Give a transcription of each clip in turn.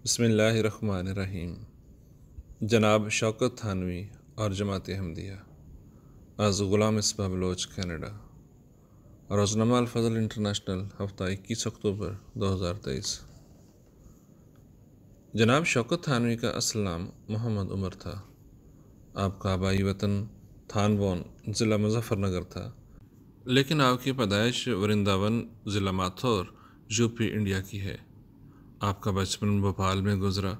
بسم اللہ الرحمن الرحیم۔ جناب شوکت تھانوی اور جماعت احمدیہ از غلام مصباح بلوچ، کینیڈا۔ روزنامہ الفضل انٹرنیشنل، ہفتہ 21 اکتوبر 2023۔ جناب شوکت تھانوی کا اصل نام محمد عمر تھا۔ آپ کا آبائی وطن تھانوون، ضلع مظفر نگر تھا، لیکن آپ کی پیدائش ورنداون، ضلع ماتھور، یو پی، انڈیا کی ہے۔ آپ کا بچپن بھوپال میں گزرا۔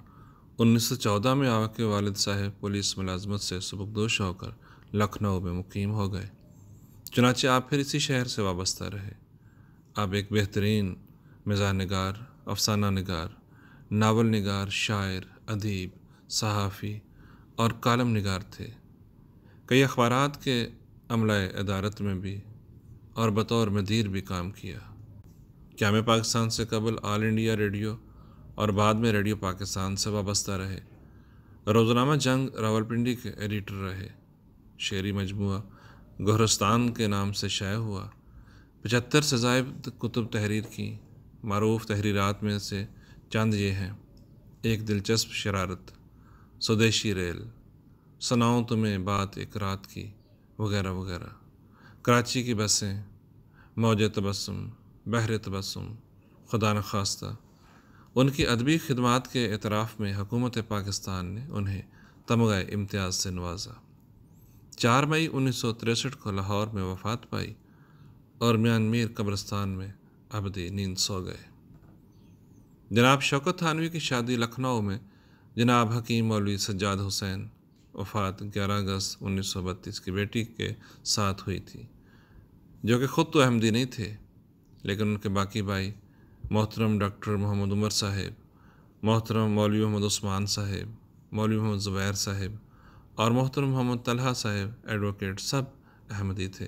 1914 میں آپ کے والد صاحب پولیس ملازمت سے سبکدوش ہو کر لکھنؤ میں مقیم ہو گئے، چنانچہ آپ پھر اسی شہر سے وابستہ رہے۔ آپ ایک بہترین مزاح نگار، افسانہ نگار، ناول نگار، شاعر، ادیب، صحافی اور کالم نگار تھے۔ کئی اخبارات کے عملہ ادارت میں بھی اور بطور مدیر بھی کام کیا۔ قیام پاکستان سے قبل آل انڈیا ریڈیو اور بعد میں ریڈیو پاکستان سے وابستہ رہے۔ روزنامہ جنگ راولپنڈی کے ایڈیٹر رہے۔ شعری مجموعہ گہرستان کے نام سے شائع ہوا۔ 75 سے زائد کتب تحریر کی۔ معروف تحریرات میں سے چند یہ ہیں: ایک دلچسپ شرارت، سودیشی ریل، سناؤں تمہیں بات ایک رات کی، وغیرہ وغیرہ۔ کراچی کی بسیں، موج تبسم، بحر تبسم، خدا نخواستہ۔ ان کی ادبی خدمات کے اعتراف میں حکومت پاکستان نے انہیں تمغہ امتیاز سے نوازا۔ 4 مئی 1963 کو لاہور میں وفات پائی اور میان میر قبرستان میں ابدی نیند سو گئے۔ جناب شوکت تھانوی کی شادی لکھنؤ میں جناب حکیم مولوی سجاد حسین، وفات 11 اگست 1932 کی بیٹی کے ساتھ ہوئی تھی، جو کہ خود تو احمدی نہیں تھے، لیکن ان کے باقی بھائی محترم ڈاکٹر محمد عمر صاحب، محترم مولوی محمد عثمان صاحب، مولوی محمد زبیر صاحب اور محترم محمد طلحہ صاحب ایڈوکیٹ سب احمدی تھے۔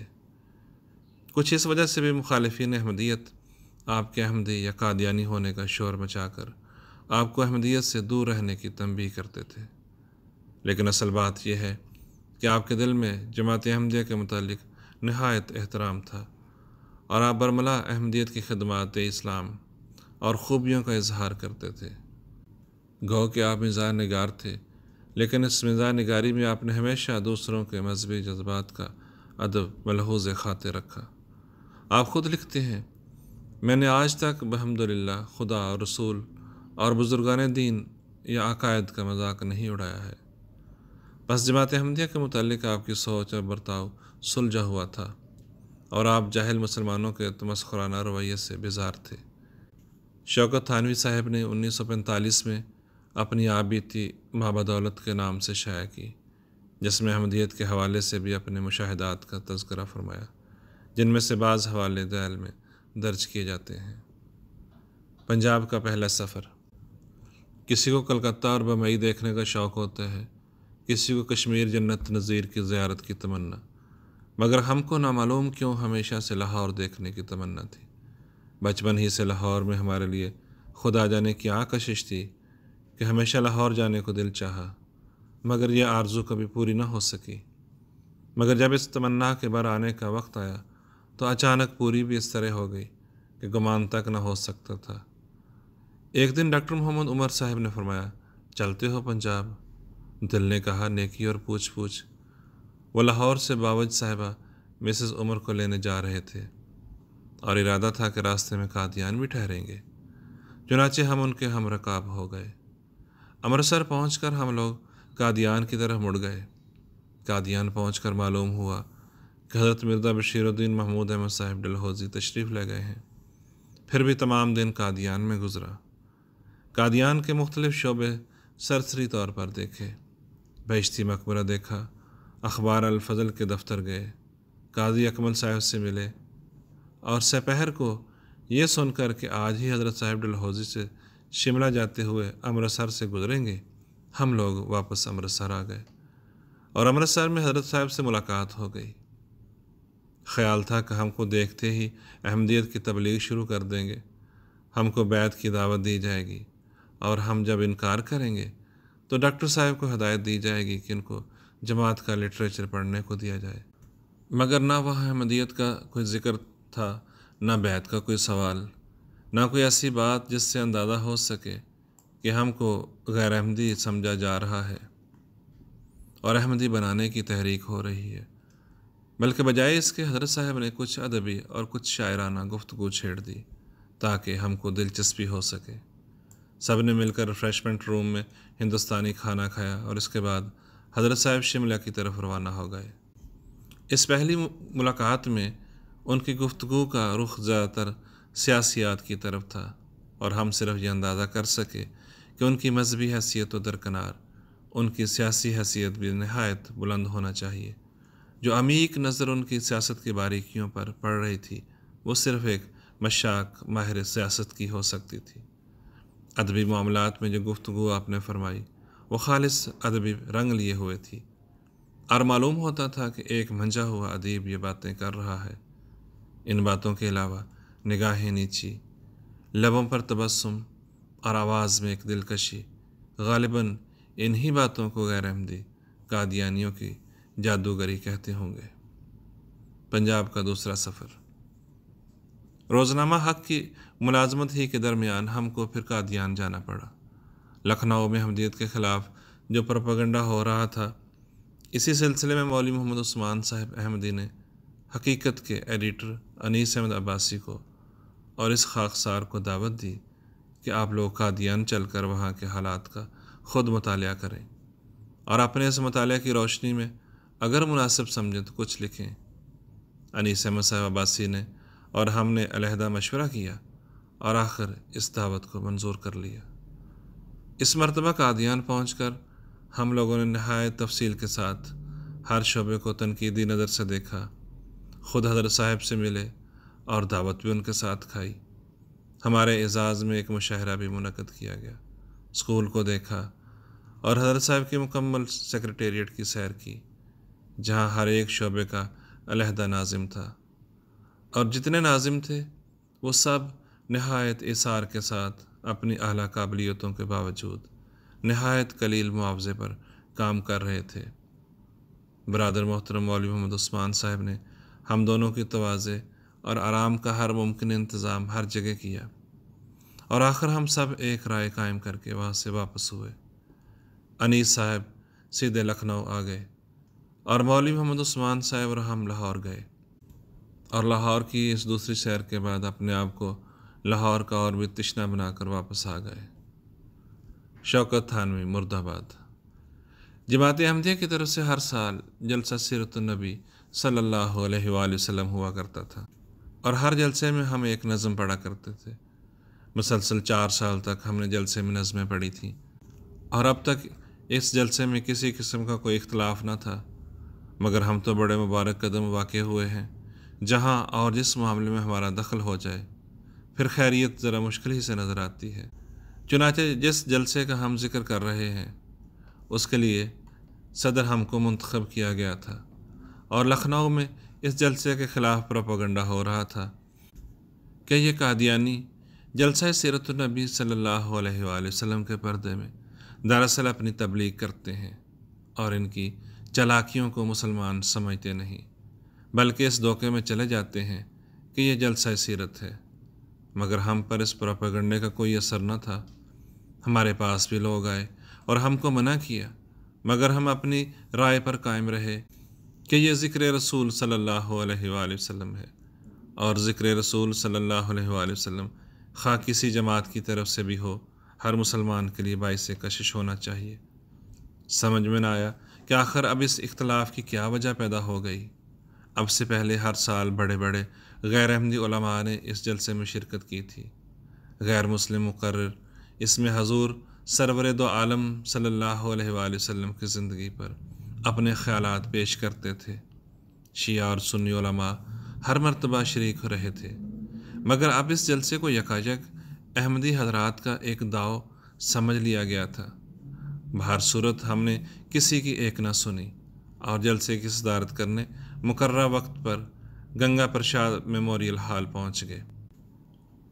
کچھ اس وجہ سے بھی مخالفین احمدیت آپ کے احمدی یا قادیانی ہونے کا شور مچا کر آپ کو احمدیت سے دور رہنے کی تنبیہ کرتے تھے، لیکن اصل بات یہ ہے کہ آپ کے دل میں جماعت احمدیہ کے متعلق نہایت احترام تھا اور آپ برملا احمدیت کی خدمات اسلام اور خوبیوں کا اظہار کرتے تھے۔ گو کہ آپ مزاح نگار تھے، لیکن اس مزاح نگاری میں آپ نے ہمیشہ دوسروں کے مذہبی جذبات کا ادب ملحوظ خاطر رکھا۔ آپ خود لکھتے ہیں، میں نے آج تک بحمدللہ خدا اور رسول اور بزرگان دین یا عقائد کا مذاق نہیں اڑایا ہے۔ بس جماعت احمدیہ کے متعلق آپ کی سوچ اور برتاؤ سلجھا ہوا تھا اور آپ جاہل مسلمانوں کے تمسخرانہ رویے سے بیزار تھے۔ شوکت تھانوی صاحب نے 1945 میں اپنی آبیتی ماں بدولت کے نام سے شائع کی، جس میں احمدیت کے حوالے سے بھی اپنے مشاہدات کا تذکرہ فرمایا، جن میں سے بعض حوالے ذیل میں درج کیے جاتے ہیں۔ پنجاب کا پہلا سفر۔ کسی کو کلکتہ اور بمبئی دیکھنے کا شوق ہوتا ہے، کسی کو کشمیر جنت نظیر کی زیارت کی تمنا، مگر ہم کو نامعلوم کیوں ہمیشہ سے لاہور دیکھنے کی تمنا تھی۔ بچپن ہی سے لاہور میں ہمارے لیے خدا جانے کیا کشش تھی کہ ہمیشہ لاہور جانے کو دل چاہا، مگر یہ آرزو کبھی پوری نہ ہو سکی۔ مگر جب اس تمنا کے بر آنے کا وقت آیا تو اچانک پوری بھی اس طرح ہو گئی کہ گمان تک نہ ہو سکتا تھا۔ ایک دن ڈاکٹر محمد عمر صاحب نے فرمایا، چلتے ہو پنجاب؟ دل نے کہا، نیکی اور پوچھ پوچھ۔ وہ لاہور سے باوج صاحبہ مسز عمر کو لینے جا رہے تھے اور ارادہ تھا کہ راستے میں قادیان بھی ٹھہریں گے، چنانچہ ہم ان کے ہم رکاب ہو گئے۔ امرتسر پہنچ کر ہم لوگ قادیان کی طرف مڑ گئے۔ قادیان پہنچ کر معلوم ہوا کہ حضرت مرزا بشیر الدین محمود احمد صاحب ڈلہوزی تشریف لے گئے ہیں۔ پھر بھی تمام دن قادیان میں گزرا۔ قادیان کے مختلف شعبے سرسری طور پر دیکھے، بہشتی مقبرہ دیکھا، اخبار الفضل کے دفتر گئے، قاضی اکمل صاحب سے ملے، اور سپہر کو یہ سن کر کہ آج ہی حضرت صاحب ڈلہوزی سے شملہ جاتے ہوئے امرتسر سے گزریں گے، ہم لوگ واپس امرتسر آ گئے اور امرتسر میں حضرت صاحب سے ملاقات ہو گئی۔ خیال تھا کہ ہم کو دیکھتے ہی احمدیت کی تبلیغ شروع کر دیں گے، ہم کو بیعت کی دعوت دی جائے گی، اور ہم جب انکار کریں گے تو ڈاکٹر صاحب کو ہدایت دی جائے گی کہ ان کو جماعت کا لٹریچر پڑھنے کو دیا جائے۔ مگر نہ وہاں احمدیت کا کوئی ذکر تھا، نہ بیعت کا کوئی سوال، نہ کوئی ایسی بات جس سے اندازہ ہو سکے کہ ہم کو غیر احمدی سمجھا جا رہا ہے اور احمدی بنانے کی تحریک ہو رہی ہے، بلکہ بجائے اس کے حضرت صاحب نے کچھ ادبی اور کچھ شاعرانہ گفتگو چھیڑ دی تاکہ ہم کو دلچسپی ہو سکے۔ سب نے مل کر ریفریشمنٹ روم میں ہندوستانی کھانا کھایا اور اس کے بعد حضرت صاحب شملہ کی طرف روانہ ہو گئے۔ اس پہلی ملاقات میں ان کی گفتگو کا رخ زیادہ تر سیاسیات کی طرف تھا اور ہم صرف یہ اندازہ کر سکے کہ ان کی مذہبی حیثیت و درکنار ان کی سیاسی حیثیت بھی نہایت بلند ہونا چاہیے۔ جو عمیق نظر ان کی سیاست کی باریکیوں پر پڑ رہی تھی وہ صرف ایک مشاق ماہر سیاست کی ہو سکتی تھی۔ ادبی معاملات میں جو گفتگو آپ نے فرمائی وہ خالص ادبی رنگ لیے ہوئے تھی اور معلوم ہوتا تھا کہ ایک منجا ہوا ادیب یہ باتیں کر رہا ہے۔ ان باتوں کے علاوہ نگاہیں نیچی، لبوں پر تبسم اور آواز میں ایک دلکشی، غالباً انہی باتوں کو غیر احمدی قادیانیوں کی جادوگری کہتے ہوں گے۔ پنجاب کا دوسرا سفر۔ روزنامہ حق کی ملازمت ہی کے درمیان ہم کو پھر قادیان جانا پڑا۔ لکھنؤ میں احمدیت کے خلاف جو پروپیگنڈا ہو رہا تھا، اسی سلسلے میں مولوی محمد عثمان صاحب احمدی نے حقیقت کے ایڈیٹر انیس احمد عباسی کو اور اس خاکسار کو دعوت دی کہ آپ لوگ قادیان چل کر وہاں کے حالات کا خود مطالعہ کریں اور اپنے اس مطالعہ کی روشنی میں اگر مناسب سمجھیں تو کچھ لکھیں۔ انیس احمد صاحب عباسی نے اور ہم نے علیحدہ مشورہ کیا اور آخر اس دعوت کو منظور کر لیا۔ اس مرتبہ قادیان پہنچ کر ہم لوگوں نے نہایت تفصیل کے ساتھ ہر شعبے کو تنقیدی نظر سے دیکھا، خود حضرت صاحب سے ملے اور دعوت بھی ان کے ساتھ کھائی۔ ہمارے اعزاز میں ایک مشاہرہ بھی منعقد کیا گیا، اسکول کو دیکھا اور حضرت صاحب کی مکمل سیکریٹریٹ کی سیر کی، جہاں ہر ایک شعبے کا علیحدہ ناظم تھا، اور جتنے ناظم تھے وہ سب نہایت اثار کے ساتھ اپنی اعلیٰ قابلیتوں کے باوجود نہایت قلیل معاوضے پر کام کر رہے تھے۔ برادر محترم مولوی محمد عثمان صاحب نے ہم دونوں کی تواضع اور آرام کا ہر ممکن انتظام ہر جگہ کیا اور آخر ہم سب ایک رائے قائم کر کے وہاں سے واپس ہوئے۔ انیس صاحب سیدھے لکھنؤ آ گئے اور مولوی محمد عثمان صاحب اور ہم لاہور گئے، اور لاہور کی اس دوسری سیر کے بعد اپنے آپ کو لاہور کا اور بھی تشنہ بنا کر واپس آ گئے۔ شوکت تھانوی، مرد آباد۔ جماعت احمدیہ کی طرف سے ہر سال جلسہ سیرت النبی صلی اللہ علیہ وآلہ وسلم ہوا کرتا تھا اور ہر جلسے میں ہم ایک نظم پڑھا کرتے تھے۔ مسلسل 4 سال تک ہم نے جلسے میں نظمیں پڑھی تھیں اور اب تک اس جلسے میں کسی قسم کا کوئی اختلاف نہ تھا، مگر ہم تو بڑے مبارک قدم واقع ہوئے ہیں جہاں اور جس معاملے میں ہمارا دخل ہو جائے پھر خیریت ذرا مشکل ہی سے نظر آتی ہے۔ چنانچہ جس جلسے کا ہم ذکر کر رہے ہیں اس کے لیے صدر ہم کو منتخب کیا گیا تھا اور لکھنؤ میں اس جلسے کے خلاف پروپیگنڈا ہو رہا تھا کہ یہ قادیانی جلسہ سیرت النبی صلی اللہ علیہ وآلہ وسلم کے پردے میں دراصل اپنی تبلیغ کرتے ہیں اور ان کی چالاکیوں کو مسلمان سمجھتے نہیں، بلکہ اس دھوکے میں چلے جاتے ہیں کہ یہ جلسہ سیرت ہے۔ مگر ہم پر اس پروپیگنڈے کا کوئی اثر نہ تھا۔ ہمارے پاس بھی لوگ آئے اور ہم کو منع کیا، مگر ہم اپنی رائے پر قائم رہے کہ یہ ذکر رسول صلی اللہ علیہ وآلہ وسلم ہے، اور ذکر رسول صلی اللہ علیہ وآلہ وسلم خواہ کسی جماعت کی طرف سے بھی ہو، ہر مسلمان کے لیے باعث کشش ہونا چاہیے۔ سمجھ میں نہ آیا کہ آخر اب اس اختلاف کی کیا وجہ پیدا ہو گئی۔ اب سے پہلے ہر سال بڑے بڑے غیر احمدی علماء نے اس جلسے میں شرکت کی تھی۔ غیر مسلم مقرر اس میں حضور سرور دو عالم صلی اللہ علیہ وآلہ وسلم کی زندگی پر اپنے خیالات پیش کرتے تھے۔ شیعہ اور سنی علماء ہر مرتبہ شریک رہے تھے، مگر اب اس جلسے کو یکایک احمدی حضرات کا ایک داؤ سمجھ لیا گیا تھا۔ بہر صورت ہم نے کسی کی ایک نہ سنی اور جلسے کی صدارت کرنے مقررہ وقت پر گنگا پرساد میموریل ہال پہنچ گئے۔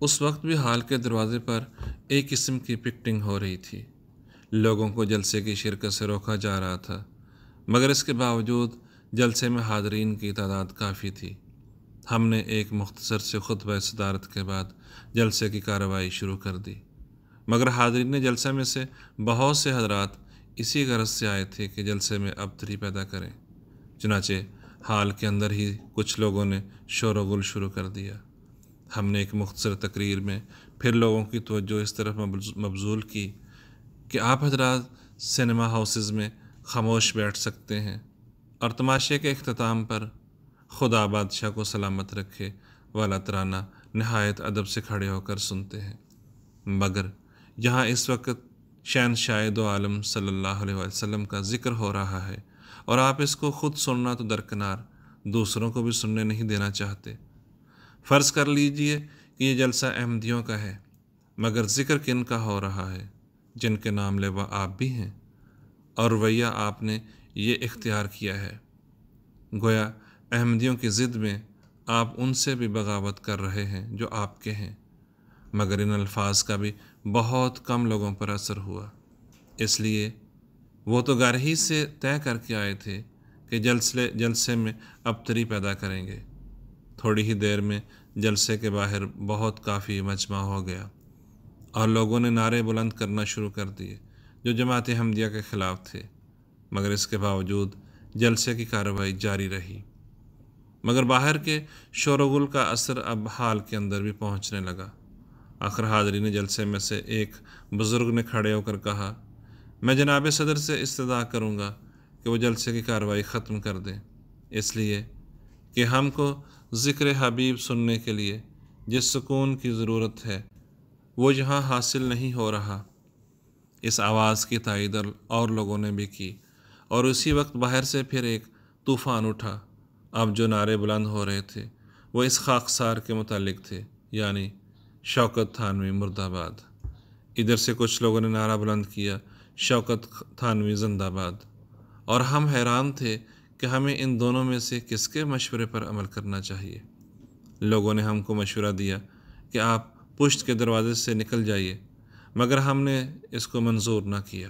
اس وقت بھی ہال کے دروازے پر ایک قسم کی پکٹنگ ہو رہی تھی۔ لوگوں کو جلسے کی شرکت سے روکا جا رہا تھا، مگر اس کے باوجود جلسے میں حاضرین کی تعداد کافی تھی۔ ہم نے ایک مختصر سے خطبہ صدارت کے بعد جلسے کی کارروائی شروع کر دی۔ مگر حاضرین جلسہ میں سے بہت سے حضرات اسی غرض سے آئے تھے کہ جلسے میں ابتری پیدا کریں۔ چنانچہ حال کے اندر ہی کچھ لوگوں نے شور و غل شروع کر دیا۔ ہم نے ایک مختصر تقریر میں پھر لوگوں کی توجہ اس طرف مبذول کی کہ آپ حضرات سنیما ہاؤسز میں خاموش بیٹھ سکتے ہیں اور تماشے کے اختتام پر خدا بادشاہ کو سلامت رکھے والا ترانہ نہایت ادب سے کھڑے ہو کر سنتے ہیں، مگر یہاں اس وقت شہنشاہ دو عالم صلی اللہ علیہ وسلم کا ذکر ہو رہا ہے اور آپ اس کو خود سننا تو درکنار دوسروں کو بھی سننے نہیں دینا چاہتے۔ فرض کر لیجئے کہ یہ جلسہ احمدیوں کا ہے، مگر ذکر کن کا ہو رہا ہے؟ جن کے نام لیوا آپ بھی ہیں، اور رویہ آپ نے یہ اختیار کیا ہے، گویا احمدیوں کی ضد میں آپ ان سے بھی بغاوت کر رہے ہیں جو آپ کے ہیں۔ مگر ان الفاظ کا بھی بہت کم لوگوں پر اثر ہوا، اس لیے وہ تو گھر ہی سے طے کر کے آئے تھے کہ جلسے میں ابتری پیدا کریں گے۔ تھوڑی ہی دیر میں جلسے کے باہر بہت کافی مجمع ہو گیا اور لوگوں نے نعرے بلند کرنا شروع کر دیے جو جماعت احمدیہ کے خلاف تھے، مگر اس کے باوجود جلسے کی کارروائی جاری رہی۔ مگر باہر کے شور و غل کا اثر اب حال کے اندر بھی پہنچنے لگا۔ آخر حاضرین جلسے میں سے ایک بزرگ نے کھڑے ہو کر کہا، میں جناب صدر سے استدعا کروں گا کہ وہ جلسے کی کارروائی ختم کر دیں، اس لیے کہ ہم کو ذکر حبیب سننے کے لیے جس سکون کی ضرورت ہے وہ یہاں حاصل نہیں ہو رہا۔ اس آواز کی تائید اور لوگوں نے بھی کی اور اسی وقت باہر سے پھر ایک طوفان اٹھا۔ اب جو نعرے بلند ہو رہے تھے وہ اس خاکسار کے متعلق تھے، یعنی شوکت تھانوی مرد آباد۔ ادھر سے کچھ لوگوں نے نعرہ بلند کیا، شوکت تھانوی زندہ باد، اور ہم حیران تھے کہ ہمیں ان دونوں میں سے کس کے مشورے پر عمل کرنا چاہیے۔ لوگوں نے ہم کو مشورہ دیا کہ آپ پشت کے دروازے سے نکل جائیے، مگر ہم نے اس کو منظور نہ کیا،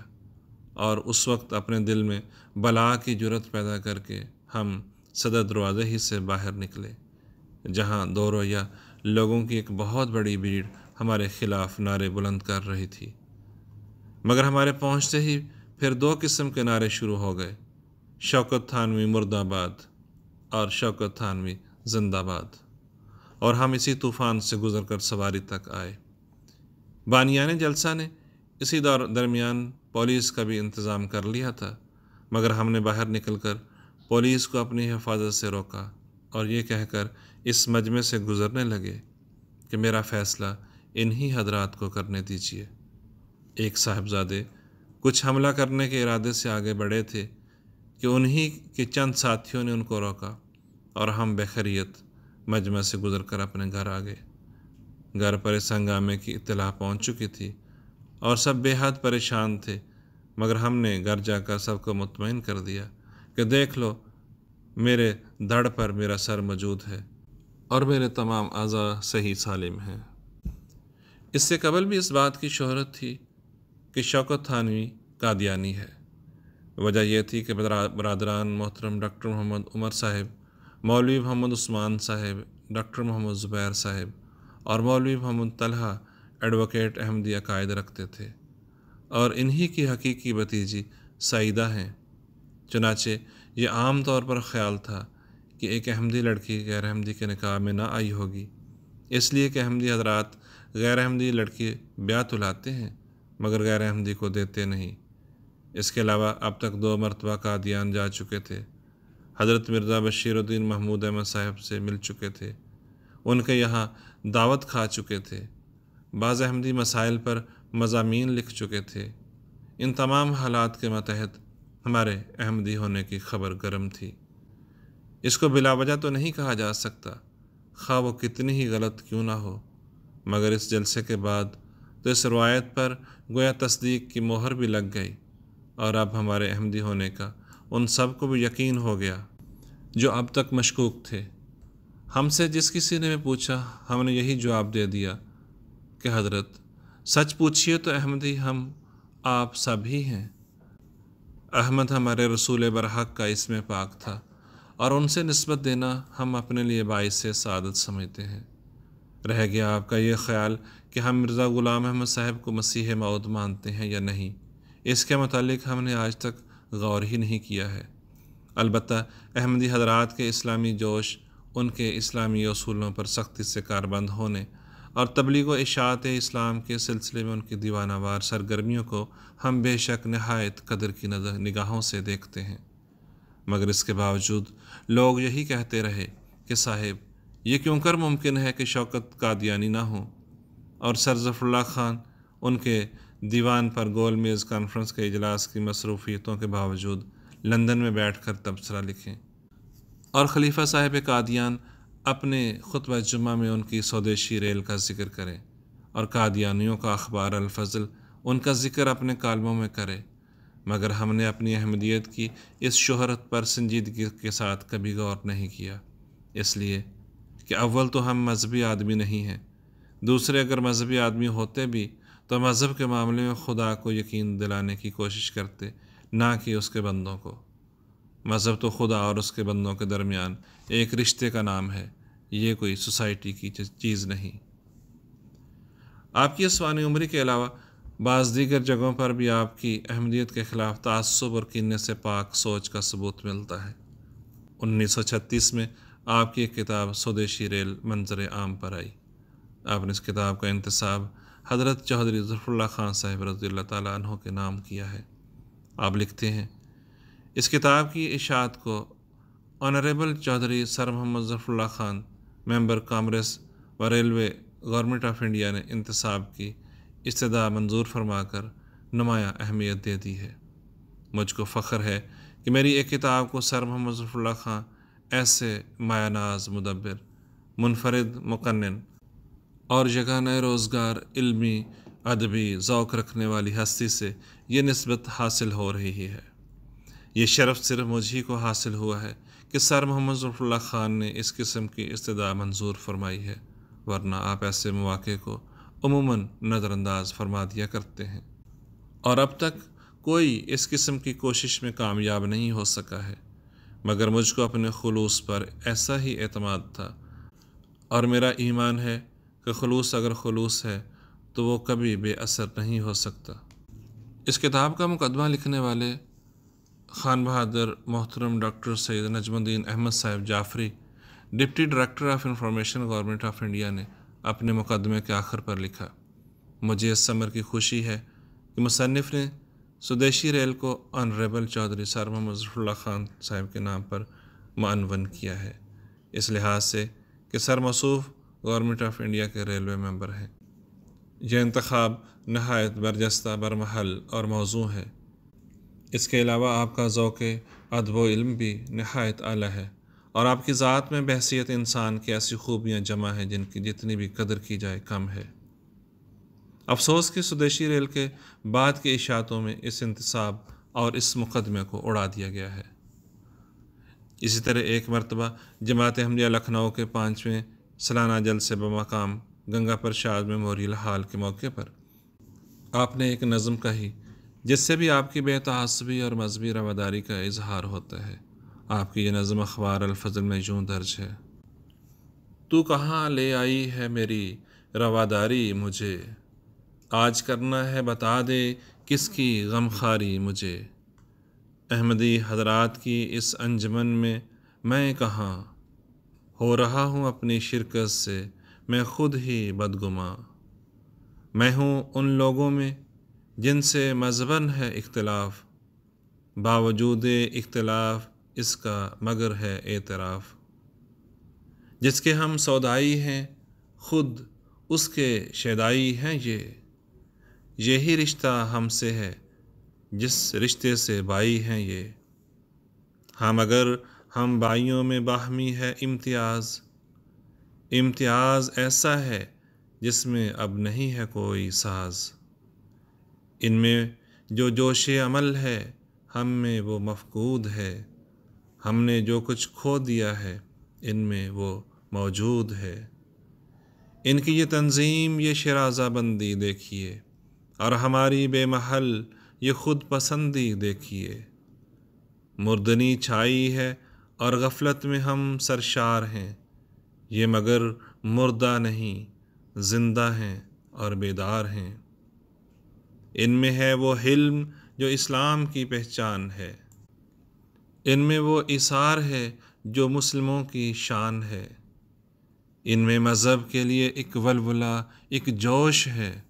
اور اس وقت اپنے دل میں بلا کی جرت پیدا کر کے ہم صدر دروازے ہی سے باہر نکلے، جہاں دو رویہ لوگوں کی ایک بہت بڑی بھیڑ ہمارے خلاف نعرے بلند کر رہی تھی۔ مگر ہمارے پہنچتے ہی پھر دو قسم کے نعرے شروع ہو گئے، شوکت تھانوی مرد آباد اور شوکت تھانوی زندہ باد، اور ہم اسی طوفان سے گزر کر سواری تک آئے۔ بانیان جلسہ نے اسی درمیان پولیس کا بھی انتظام کر لیا تھا، مگر ہم نے باہر نکل کر پولیس کو اپنی حفاظت سے روکا اور یہ کہہ کر اس مجمع سے گزرنے لگے کہ میرا فیصلہ انہی حضرات کو کرنے دیجیے۔ ایک صاحبزادے کچھ حملہ کرنے کے ارادے سے آگے بڑھے تھے کہ انہی کے چند ساتھیوں نے ان کو روکا اور ہم بخیریت مجمع سے گزر کر اپنے گھر آ گئے۔ گھر پر اس ہنگامے کی اطلاع پہنچ چکی تھی اور سب بے حد پریشان تھے، مگر ہم نے گھر جا کر سب کو مطمئن کر دیا کہ دیکھ لو، میرے دھڑ پر میرا سر موجود ہے اور میرے تمام اعضاء صحیح سالم ہیں۔ اس سے قبل بھی اس بات کی شہرت تھی کہ شوکت تھانوی قادیانی ہے۔ وجہ یہ تھی کہ برادران محترم ڈاکٹر محمد عمر صاحب، مولوی محمد عثمان صاحب، ڈاکٹر محمد زبیر صاحب اور مولوی محمد طلحہ ایڈوکیٹ احمدی عقائد رکھتے تھے، اور انہی کی حقیقی بھتیجی سعیدہ ہیں۔ چنانچہ یہ عام طور پر خیال تھا کہ ایک احمدی لڑکی غیر احمدی کے نکاح میں نہ آئی ہوگی، اس لیے کہ احمدی حضرات غیر احمدی لڑکی بیاہ تو لاتے ہیں مگر غیر احمدی کو دیتے نہیں۔ اس کے علاوہ اب تک 2 مرتبہ قادیان جا چکے تھے، حضرت مرزا بشیر الدین محمود احمد صاحب سے مل چکے تھے، ان کے یہاں دعوت کھا چکے تھے، بعض احمدی مسائل پر مضامین لکھ چکے تھے۔ ان تمام حالات کے ماتحت ہمارے احمدی ہونے کی خبر گرم تھی۔ اس کو بلا وجہ تو نہیں کہا جا سکتا، خواہ وہ کتنی ہی غلط کیوں نہ ہو، مگر اس جلسے کے بعد تو اس روایت پر گویا تصدیق کی مہر بھی لگ گئی، اور اب ہمارے احمدی ہونے کا ان سب کو بھی یقین ہو گیا جو اب تک مشکوک تھے۔ ہم سے جس کسی نے بھی پوچھا، ہم نے یہی جواب دے دیا کہ حضرت سچ پوچھیے تو احمدی ہم آپ سب ہی ہیں۔ احمد ہمارے رسول برحق کا اسم پاک تھا، اور ان سے نسبت دینا ہم اپنے لیے باعث سعادت سمجھتے ہیں۔ رہ گیا آپ کا یہ خیال کہ ہم مرزا غلام احمد صاحب کو مسیح موعود مانتے ہیں یا نہیں، اس کے متعلق ہم نے آج تک غور ہی نہیں کیا ہے۔ البتہ احمدی حضرات کے اسلامی جوش، ان کے اسلامی اصولوں پر سختی سے کاربند ہونے اور تبلیغ و اشاعت اسلام کے سلسلے میں ان کی دیوانہ وار سرگرمیوں کو ہم بے شک نہایت قدر کی نگاہوں سے دیکھتے ہیں، مگر اس کے باوجود لوگ یہی کہتے رہے کہ صاحب یہ کیوں کر ممکن ہے کہ شوکت قادیانی نہ ہوں اور سر ظفر اللہ خان ان کے دیوان پر گول میز کانفرنس کے اجلاس کی مصروفیتوں کے باوجود لندن میں بیٹھ کر تبصرہ لکھیں، اور خلیفہ صاحب قادیان اپنے خطبہ جمعہ میں ان کی سودیشی ریل کا ذکر کریں اور قادیانیوں کا اخبار الفضل ان کا ذکر اپنے کالموں میں کرے، مگر ہم نے اپنی احمدیت کی اس شہرت پر سنجیدگی کے ساتھ کبھی غور نہیں کیا، اس لیے کہ اول تو ہم مذہبی آدمی نہیں ہیں، دوسرے اگر مذہبی آدمی ہوتے بھی تو مذہب کے معاملے میں خدا کو یقین دلانے کی کوشش کرتے، نہ کہ اس کے بندوں کو۔ مذہب تو خدا اور اس کے بندوں کے درمیان ایک رشتے کا نام ہے، یہ کوئی سوسائٹی کی چیز نہیں۔ آپ کی اسوانی عمری کے علاوہ بعض دیگر جگہوں پر بھی آپ کی احمدیت کے خلاف تعصب اور کینے سے پاک سوچ کا ثبوت ملتا ہے۔ 1936 میں آپ کی ایک کتاب سودیشی ریل منظر عام پر آئی۔ آپ نے اس کتاب کا انتساب حضرت چودھری ظفر اللہ خان صاحب رضی اللہ تعالیٰ عنہ کے نام کیا ہے۔ آپ لکھتے ہیں، اس کتاب کی اشاعت کو آنریبل چودھری سر محمد ظفر اللہ خان، ممبر کانگریس و ریلوے، گورنمنٹ آف انڈیا نے انتساب کی استدعا منظور فرما کر نمایاں اہمیت دے دی ہے۔ مجھ کو فخر ہے کہ میری ایک کتاب کو سر محمد ظفر اللہ خان ایسے مایہ ناز مدبر، منفرد مقنن اور یگانہ روزگار علمی ادبی ذوق رکھنے والی ہستی سے یہ نسبت حاصل ہو رہی ہے۔ یہ شرف صرف مجھ ہی کو حاصل ہوا ہے کہ سر محمد ظفر اللہ خان نے اس قسم کی استدعا منظور فرمائی ہے، ورنہ آپ ایسے مواقع کو عموماً نظر انداز فرما دیا کرتے ہیں، اور اب تک کوئی اس قسم کی کوشش میں کامیاب نہیں ہو سکا ہے، مگر مجھ کو اپنے خلوص پر ایسا ہی اعتماد تھا، اور میرا ایمان ہے کہ خلوص اگر خلوص ہے تو وہ کبھی بے اثر نہیں ہو سکتا۔ اس کتاب کا مقدمہ لکھنے والے خان بہادر محترم doctor Syed Najam uddin Ahmad Sahab Jafri, deputy director of information government of India نے اپنے مقدمے کے آخر پر لکھا، مجھے اس ثمر کی خوشی ہے کہ مصنف نے سودیشی ریل کو آنریبل چودھری سر محمد ظفر اللہ خان صاحب کے نام پر معنون کیا ہے، اس لحاظ سے کہ سر موصوف گورنمنٹ آف انڈیا کے ریلوے ممبر ہیں۔ یہ انتخاب نہایت برجستہ، برمحل اور موزوں ہے۔ اس کے علاوہ آپ کا ذوق ادب و علم بھی نہایت اعلیٰ ہے، اور آپ کی ذات میں بحیثیت انسان کی ایسی خوبیاں جمع ہیں جن کی جتنی بھی قدر کی جائے کم ہے۔ افسوس کہ سودیشی ریل کے بعد کے اشاعتوں میں اس انتساب اور اس مقدمے کو اڑا دیا گیا ہے۔ اسی طرح ایک مرتبہ جماعت احمدیہ لکھنؤ کے 5ویں سالانہ جلسے بمقام گنگا پرساد میموریل ہال کے موقع پر آپ نے ایک نظم کہی جس سے بھی آپ کی بے تعصبی اور مذہبی رواداری کا اظہار ہوتا ہے۔ آپ کی یہ نظم اخبار الفضل میں یوں درج ہے: تو کہاں لے آئی ہے میری رواداری مجھے، آج کرنا ہے بتا دے کس کی غمخواری مجھے، احمدی حضرات کی اس انجمن میں کہاں، ہو رہا ہوں اپنی شرکت سے میں خود ہی بدگماں، میں ہوں ان لوگوں میں جن سے مذہباً ہے اختلاف، باوجود اختلاف اس کا مگر ہے اعتراف، جس کے ہم سودائی ہیں خود اس کے شیدائی ہیں، یہی رشتہ ہم سے ہے جس رشتے سے بائی ہیں یہ، ہاں مگر ہم بائیوں میں باہمی ہے امتیاز، امتیاز ایسا ہے جس میں اب نہیں ہے کوئی ساز، ان میں جو جوش عمل ہے ہم میں وہ مفقود ہے، ہم نے جو کچھ کھو دیا ہے ان میں وہ موجود ہے، ان کی یہ تنظیم یہ شرازہ بندی دیکھیے، اور ہماری بے محل یہ خود پسندی دیکھیے، مردنی چھائی ہے اور غفلت میں ہم سرشار ہیں، یہ مگر مردہ نہیں زندہ ہیں اور بیدار ہیں۔ ان میں ہے وہ حلم جو اسلام کی پہچان ہے، ان میں وہ اثار ہے جو مسلموں کی شان ہے، ان میں مذہب کے لیے ایک ولولہ، ایک جوش ہے،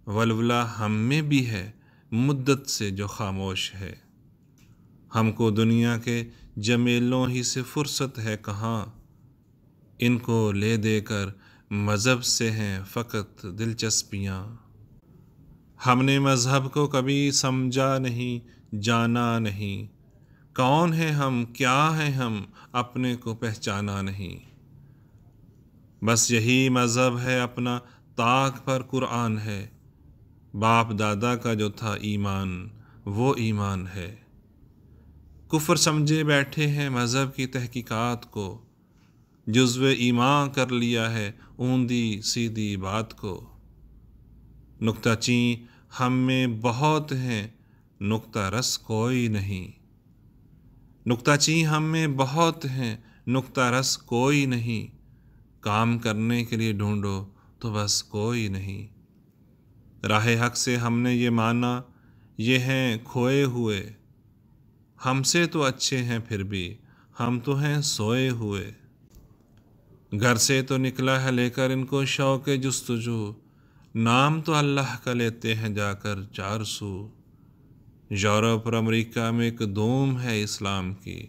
ولولہ ہم میں بھی ہے مدت سے جو خاموش ہے۔ ہم کو دنیا کے جمیلوں ہی سے فرصت ہے کہاں، ان کو لے دے کر مذہب سے ہیں فقط دلچسپیاں۔ ہم نے مذہب کو کبھی سمجھا نہیں، جانا نہیں، کون ہیں ہم، کیا ہیں ہم، اپنے کو پہچانا نہیں۔ بس یہی مذہب ہے اپنا، طاق پر قرآن ہے، باپ دادا کا جو تھا ایمان وہ ایمان ہے۔ کفر سمجھے بیٹھے ہیں مذہب کی تحقیقات کو، جزو ایمان کر لیا ہے اوندی سیدھی بات کو۔ نکتہ چین ہم میں بہت ہیں، نکتہ رس کوئی نہیں، نکتہ چین ہم میں بہت ہیں، نکتہ رس کوئی نہیں، کام کرنے کے لیے ڈھونڈو تو بس کوئی نہیں۔ راہ حق سے ہم نے یہ مانا، یہ ہیں کھوئے ہوئے، ہم سے تو اچھے ہیں پھر بھی ہم تو ہیں سوئے ہوئے۔ گھر سے تو نکلا ہے لے کر ان کو شوق جستجو، نام تو اللہ کا لیتے ہیں جا کر چار سو۔ یورپ اور امریکہ میں ایک دوم ہے اسلام کی،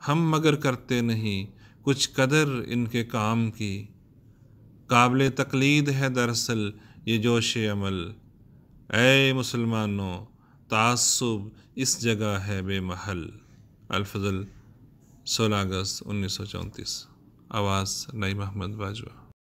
ہم مگر کرتے نہیں کچھ قدر ان کے کام کی۔ قابل تقلید ہے دراصل یہ جوش عمل، اے مسلمانوں تعصب اس جگہ ہے بے محل۔ الفضل 16 اگست 1934۔ آواز نئی محمد باجوہ۔